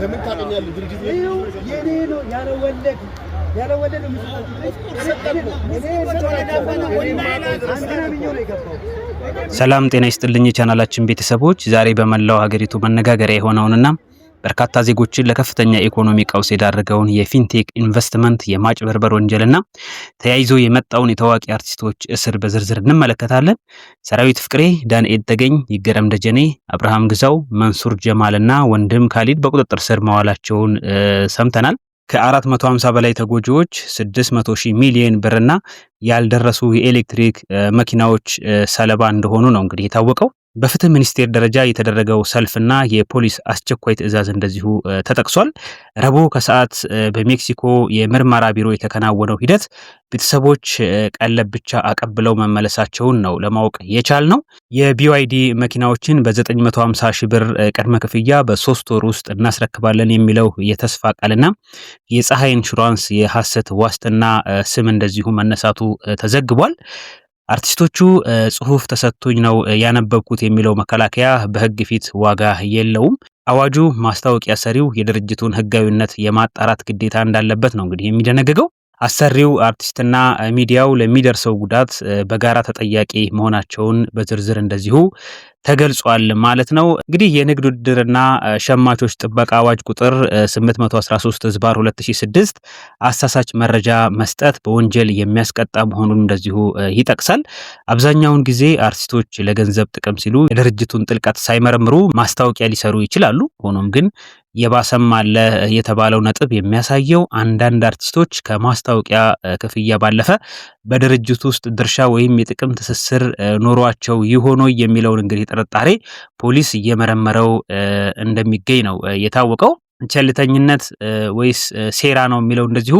በምን ታገኛለህ? ድርጅት የኔ ነው ያለ ወለድ ሰላም ጤና ይስጥልኝ የቻናላችን ቤተሰቦች፣ ዛሬ በመላው ሀገሪቱ መነጋገሪያ የሆነውንና በርካታ ዜጎችን ለከፍተኛ ኢኮኖሚ ቀውስ የዳረገውን የፊንቴክ ኢንቨስትመንት የማጭበርበር ወንጀልና ተያይዞ የመጣውን የታዋቂ አርቲስቶች እስር በዝርዝር እንመለከታለን። ሰራዊት ፍቅሬ፣ ዳንኤል ተገኝ፣ ይገረም ደጀኔ፣ አብርሃም ግዛው፣ መንሱር ጀማልና ወንድም ካሊድ በቁጥጥር ስር መዋላቸውን ሰምተናል። ከ450 በላይ ተጎጂዎች 600 ሚሊዮን ብርና ያልደረሱ የኤሌክትሪክ መኪናዎች ሰለባ እንደሆኑ ነው እንግዲህ የታወቀው። በፍትህ ሚኒስቴር ደረጃ የተደረገው ሰልፍና የፖሊስ አስቸኳይ ትዕዛዝ እንደዚሁ ተጠቅሷል። ረቡዕ ከሰዓት በሜክሲኮ የምርመራ ቢሮ የተከናወነው ሂደት ቤተሰቦች ቀለብ ብቻ አቀብለው መመለሳቸውን ነው ለማወቅ የቻልነው። የቢዋይዲ መኪናዎችን በ950 ሺህ ብር ቅድመ ክፍያ በ3 ወር ውስጥ እናስረክባለን የሚለው የተስፋ ቃልና የፀሐይ ኢንሹራንስ የሐሰት ዋስትና ስም እንደዚሁ መነሳቱ ተዘግቧል። አርቲስቶቹ ጽሁፍ ተሰጥቶኝ ነው ያነበብኩት የሚለው መከላከያ በህግ ፊት ዋጋ የለውም። አዋጁ ማስታወቂያ ሰሪው የድርጅቱን ህጋዊነት የማጣራት ግዴታ እንዳለበት ነው እንግዲህ የሚደነግገው። አሰሪው አርቲስትና ሚዲያው ለሚደርሰው ጉዳት በጋራ ተጠያቂ መሆናቸውን በዝርዝር እንደዚሁ ተገልጿል ማለት ነው። እንግዲህ የንግድ ውድድርና ሸማቾች ጥበቃ አዋጅ ቁጥር 813/2006 አሳሳች መረጃ መስጠት በወንጀል የሚያስቀጣ መሆኑን እንደዚሁ ይጠቅሳል። አብዛኛውን ጊዜ አርቲስቶች ለገንዘብ ጥቅም ሲሉ የድርጅቱን ጥልቀት ሳይመረምሩ ማስታወቂያ ሊሰሩ ይችላሉ። ሆኖም ግን የባሰም አለ የተባለው ነጥብ የሚያሳየው አንዳንድ አርቲስቶች ከማስታወቂያ ክፍያ ባለፈ በድርጅቱ ውስጥ ድርሻ ወይም የጥቅም ትስስር ኖሯቸው ይሆኖ የሚለውን እንግዲህ ጥርጣሬ ፖሊስ እየመረመረው እንደሚገኝ ነው የታወቀው። ቸልተኝነት ወይስ ሴራ ነው የሚለው እንደዚሁ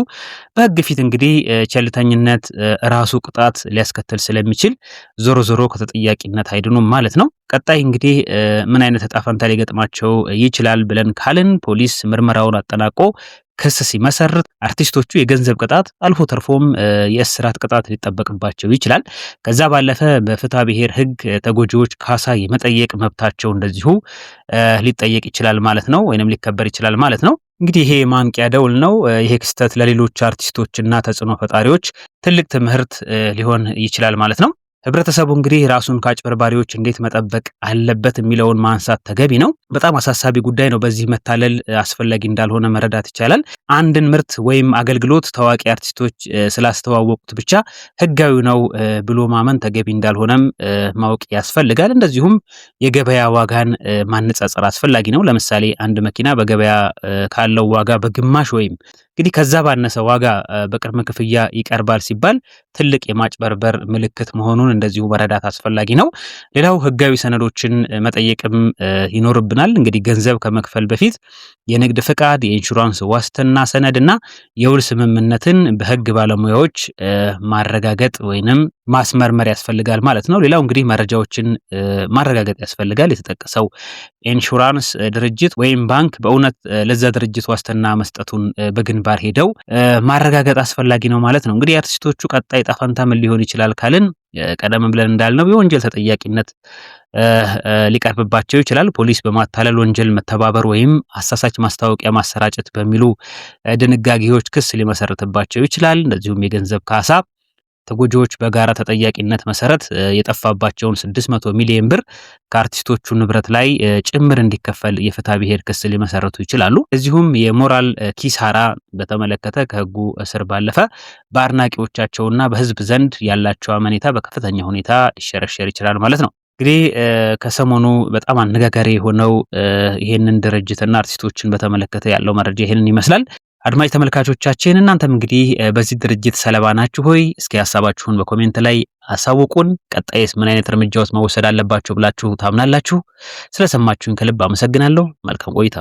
በህግ ፊት እንግዲህ ቸልተኝነት ራሱ ቅጣት ሊያስከትል ስለሚችል ዞሮ ዞሮ ከተጠያቂነት አይድኑም ማለት ነው። ቀጣይ እንግዲህ ምን አይነት ዕጣ ፈንታ ሊገጥማቸው ይችላል ብለን ካልን ፖሊስ ምርመራውን አጠናቆ ክስ ሲመሰርት አርቲስቶቹ የገንዘብ ቅጣት አልፎ ተርፎም የእስራት ቅጣት ሊጠበቅባቸው ይችላል። ከዛ ባለፈ በፍትሐ ብሔር ህግ ተጎጂዎች ካሳ የመጠየቅ መብታቸው እንደዚሁ ሊጠየቅ ይችላል ማለት ነው፣ ወይንም ሊከበር ይችላል ማለት ነው። እንግዲህ ይሄ ማንቂያ ደውል ነው። ይሄ ክስተት ለሌሎች አርቲስቶችና ተጽዕኖ ፈጣሪዎች ትልቅ ትምህርት ሊሆን ይችላል ማለት ነው። ህብረተሰቡ እንግዲህ ራሱን ከአጭበርባሪዎች እንዴት መጠበቅ አለበት የሚለውን ማንሳት ተገቢ ነው። በጣም አሳሳቢ ጉዳይ ነው። በዚህ መታለል አስፈላጊ እንዳልሆነ መረዳት ይቻላል። አንድን ምርት ወይም አገልግሎት ታዋቂ አርቲስቶች ስላስተዋወቁት ብቻ ህጋዊ ነው ብሎ ማመን ተገቢ እንዳልሆነም ማወቅ ያስፈልጋል። እንደዚሁም የገበያ ዋጋን ማነጻጸር አስፈላጊ ነው። ለምሳሌ አንድ መኪና በገበያ ካለው ዋጋ በግማሽ ወይም እንግዲህ ከዛ ባነሰ ዋጋ በቅድመ ክፍያ ይቀርባል ሲባል ትልቅ የማጭበርበር ምልክት መሆኑን እንደዚሁ መረዳት አስፈላጊ ነው። ሌላው ህጋዊ ሰነዶችን መጠየቅም ይኖርብናል። እንግዲህ ገንዘብ ከመክፈል በፊት የንግድ ፍቃድ፣ የኢንሹራንስ ዋስትና ሰነድና የውል ስምምነትን በህግ ባለሙያዎች ማረጋገጥ ወይንም ማስመርመር ያስፈልጋል ማለት ነው። ሌላው እንግዲህ መረጃዎችን ማረጋገጥ ያስፈልጋል። የተጠቀሰው ኢንሹራንስ ድርጅት ወይም ባንክ በእውነት ለዛ ድርጅት ዋስትና መስጠቱን በግንባር ሄደው ማረጋገጥ አስፈላጊ ነው ማለት ነው። እንግዲህ አርቲስቶቹ ቀጣይ ዕጣ ፈንታ ምን ሊሆን ይችላል ካልን ቀደም ብለን እንዳልነው የወንጀል ተጠያቂነት ሊቀርብባቸው ይችላል። ፖሊስ በማታለል ወንጀል መተባበር ወይም አሳሳች ማስታወቂያ ማሰራጨት በሚሉ ድንጋጌዎች ክስ ሊመሰርትባቸው ይችላል። እንደዚሁም የገንዘብ ካሳ ተጎጂዎች በጋራ ተጠያቂነት መሰረት የጠፋባቸውን 600 ሚሊዮን ብር ከአርቲስቶቹ ንብረት ላይ ጭምር እንዲከፈል የፍትሐ ብሔር ክስ ሊመሰረቱ ይችላሉ። እዚሁም የሞራል ኪሳራ በተመለከተ ከህጉ እስር ባለፈ በአድናቂዎቻቸውና በህዝብ ዘንድ ያላቸው አመኔታ በከፍተኛ ሁኔታ ሊሸረሸር ይችላል ማለት ነው። እንግዲህ ከሰሞኑ በጣም አነጋጋሪ የሆነው ይሄንን ድርጅትና አርቲስቶችን በተመለከተ ያለው መረጃ ይሄንን ይመስላል። አድማጭ ተመልካቾቻችን እናንተም እንግዲህ በዚህ ድርጅት ሰለባ ናችሁ ሆይ? እስኪ ሐሳባችሁን በኮሜንት ላይ አሳውቁን። ቀጣይስ ምን አይነት እርምጃዎች መወሰድ አለባቸው ብላችሁ ታምናላችሁ? ስለሰማችሁን ከልብ አመሰግናለሁ። መልካም ቆይታ